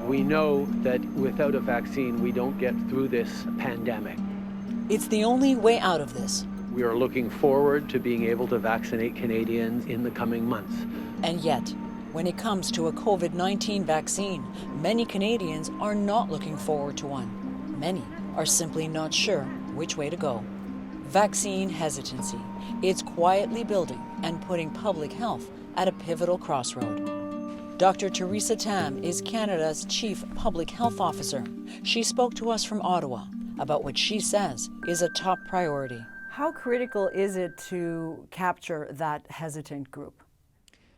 We know that without a vaccine, we don't get through this pandemic. It's the only way out of this. We are looking forward to being able to vaccinate Canadians in the coming months. And yet, when it comes to a COVID-19 vaccine, many Canadians are not looking forward to one. Many are simply not sure which way to go. Vaccine hesitancy. It's quietly building and putting public health at a pivotal crossroad. Dr. Theresa Tam is Canada's Chief Public Health Officer. She spoke to us from Ottawa about what she says is a top priority. How critical is it to capture that hesitant group?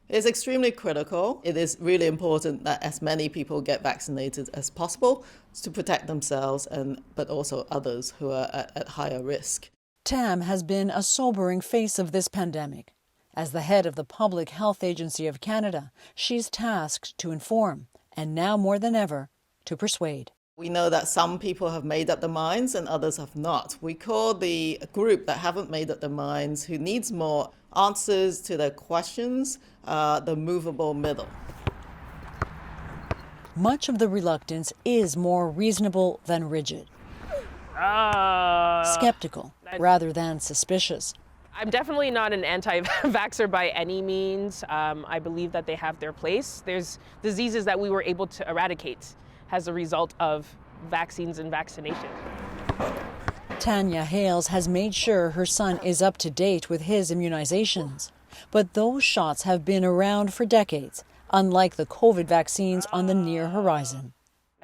It's extremely critical. It is really important that as many people get vaccinated as possible to protect themselves but also others who are at higher risk. Tam has been a sobering face of this pandemic. As the head of the Public Health Agency of Canada, she's tasked to inform, and now more than ever, to persuade. We know that some people have made up their minds and others have not. We call the group that haven't made up their minds, who needs more answers to their questions, the movable middle. Much of the reluctance is more reasonable than rigid. Skeptical rather than suspicious. I'm definitely not an anti-vaxxer by any means. I believe that they have their place. There's diseases that we were able to eradicate as a result of vaccines and vaccination. Tanya Hales has made sure her son is up to date with his immunizations. But those shots have been around for decades, unlike the COVID vaccines on the near horizon.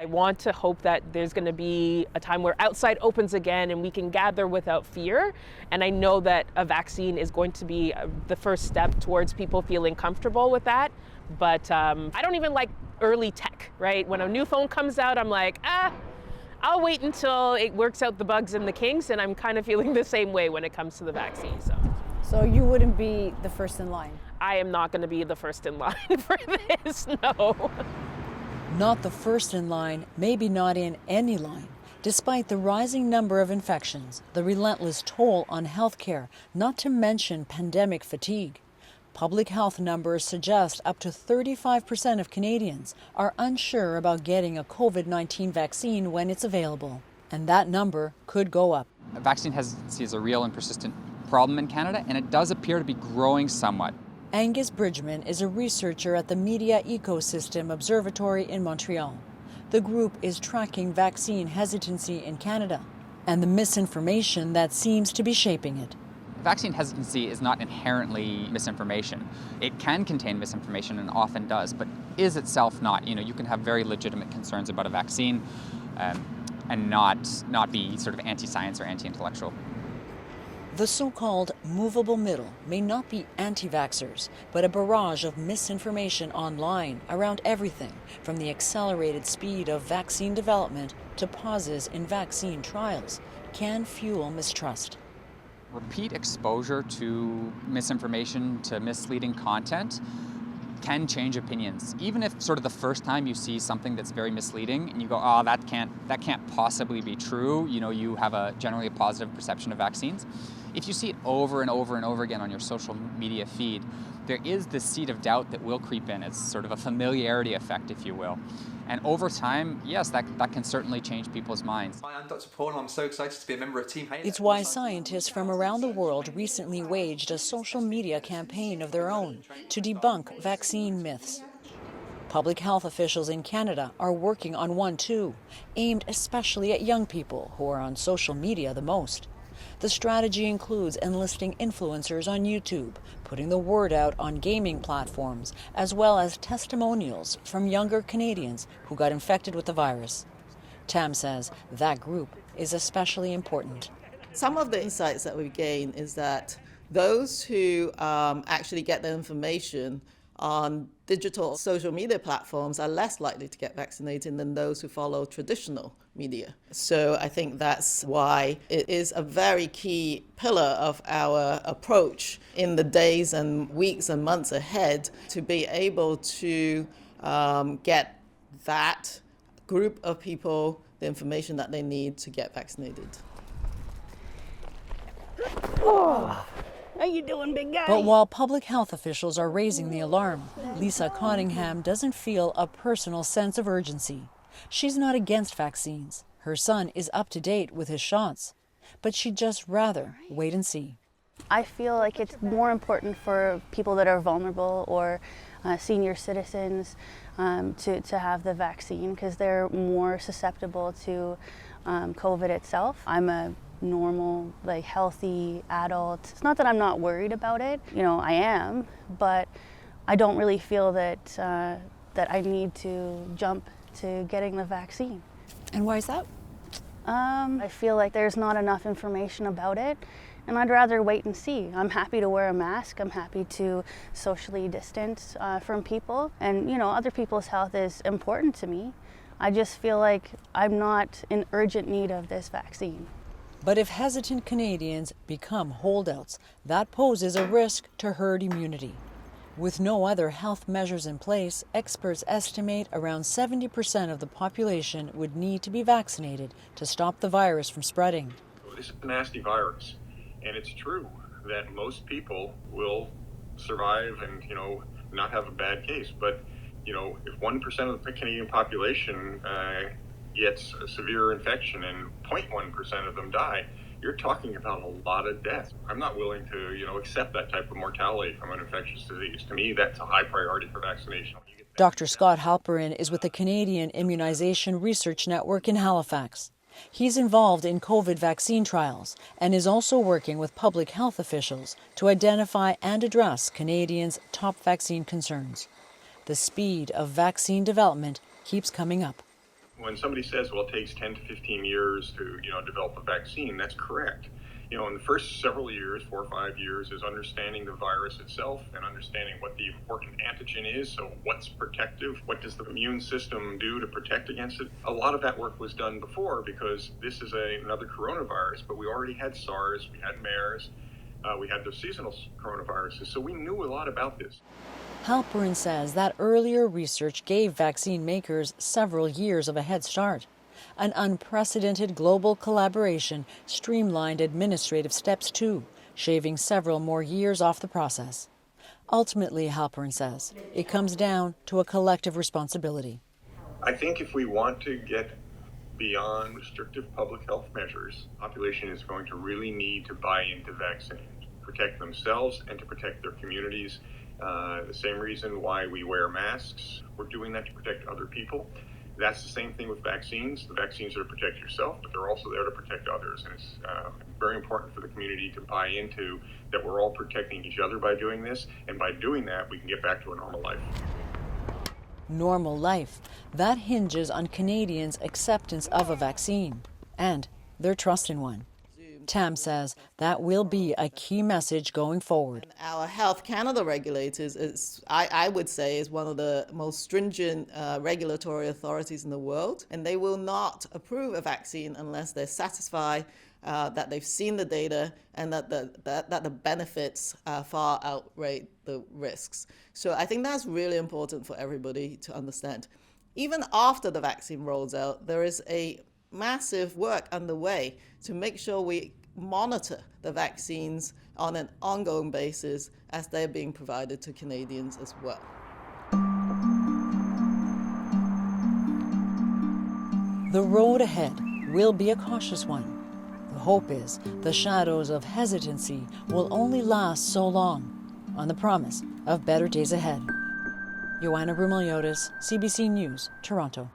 I want to hope that there's going to be a time where outside opens again and we can gather without fear. And I know that a vaccine is going to be the first step towards people feeling comfortable with that. But I don't even like early tech, right? When a new phone comes out, I'm like, I'll wait until it works out the bugs and the kinks. And I'm kind of feeling the same way when it comes to the vaccine. So you wouldn't be the first in line? I am not going to be the first in line for this, no. Not the first in line, maybe not in any line. Despite the rising number of infections, the relentless toll on healthcare, not to mention pandemic fatigue, public health numbers suggest up to 35% of Canadians are unsure about getting a COVID-19 vaccine when it's available. And that number could go up. Vaccine hesitancy is a real and persistent problem in Canada, and it does appear to be growing somewhat. Angus Bridgman is a researcher at the Media Ecosystem Observatory in Montreal. The group is tracking vaccine hesitancy in Canada and the misinformation that seems to be shaping it. Vaccine hesitancy is not inherently misinformation. It can contain misinformation and often does, but is itself not. You can have very legitimate concerns about a vaccine and not be sort of anti-science or anti-intellectual. The so-called movable middle may not be anti-vaxxers, but a barrage of misinformation online around everything from the accelerated speed of vaccine development to pauses in vaccine trials can fuel mistrust. Repeat exposure to misinformation, to misleading content, can change opinions. Even if sort of the first time you see something that's very misleading and you go, oh, that can't possibly be true, you have generally a positive perception of vaccines. If you see it over and over and over again on your social media feed, there is this seed of doubt that will creep in. It's sort of a familiarity effect, if you will. And over time, yes, that can certainly change people's minds. Hi, I'm Dr. Paul, and I'm so excited to be a member of Team Halo. It's why scientists from around the world recently waged a social media campaign of their own to debunk vaccine myths. Public health officials in Canada are working on one too, aimed especially at young people who are on social media the most. The strategy includes enlisting influencers on YouTube, putting the word out on gaming platforms, as well as testimonials from younger Canadians who got infected with the virus. Tam says that group is especially important. Some of the insights that we've gained is that those who actually get their information on digital social media platforms are less likely to get vaccinated than those who follow traditional media. So I think that's why it is a very key pillar of our approach in the days and weeks and months ahead to be able to get that group of people the information that they need to get vaccinated. Oh. How you doing, big guy? But while public health officials are raising the alarm, Lisa Cottingham doesn't feel a personal sense of urgency. She's not against vaccines. Her son is up to date with his shots, but she'd just rather wait and see. I feel like it's more important for people that are vulnerable or senior citizens to have the vaccine because they're more susceptible to COVID itself. I'm a normal, healthy adult. It's not that I'm not worried about it. I am, but I don't really feel that that I need to jump to getting the vaccine. And why is that? I feel like there's not enough information about it, and I'd rather wait and see. I'm happy to wear a mask. I'm happy to socially distance from people, and other people's health is important to me. I just feel like I'm not in urgent need of this vaccine. But if hesitant Canadians become holdouts, that poses a risk to herd immunity. With no other health measures in place, experts estimate around 70% of the population would need to be vaccinated to stop the virus from spreading. This is a nasty virus, and it's true that most people will survive and, not have a bad case. But, if 1% of the Canadian population gets a severe infection and 0.1% of them die, you're talking about a lot of death. I'm not willing to, accept that type of mortality from an infectious disease. To me, that's a high priority for vaccination. Dr. Scott Halperin is with the Canadian Immunization Research Network in Halifax. He's involved in COVID vaccine trials and is also working with public health officials to identify and address Canadians' top vaccine concerns. The speed of vaccine development keeps coming up. When somebody says, well, it takes 10 to 15 years to, develop a vaccine, that's correct. In the first several years, 4 or 5 years, is understanding the virus itself and understanding what the important antigen is. So what's protective? What does the immune system do to protect against it? A lot of that work was done before because this is another coronavirus, but we already had SARS, we had MERS, we had the seasonal coronaviruses. So we knew a lot about this. Halperin says that earlier research gave vaccine makers several years of a head start. An unprecedented global collaboration streamlined administrative steps too, shaving several more years off the process. Ultimately, Halperin says, it comes down to a collective responsibility. I think if we want to get beyond restrictive public health measures, the population is going to really need to buy into vaccines, protect themselves and to protect their communities. The same reason why we wear masks. We're doing that to protect other people. That's the same thing with vaccines. The vaccines are to protect yourself, but they're also there to protect others. And it's very important for the community to buy into that we're all protecting each other by doing this. And by doing that, we can get back to a normal life. Normal life. That hinges on Canadians' acceptance of a vaccine and their trust in one. Tam says that will be a key message going forward. Our Health Canada regulators, I would say, is one of the most stringent regulatory authorities in the world, and they will not approve a vaccine unless they're satisfied that they've seen the data and that the benefits far outweigh the risks. So I think that's really important for everybody to understand. Even after the vaccine rolls out, there is a massive work underway to make sure we monitor the vaccines on an ongoing basis as they're being provided to Canadians as well. The road ahead will be a cautious one. The hope is the shadows of hesitancy will only last so long, on the promise of better days ahead. Joanna Brumeliotis, CBC News, Toronto.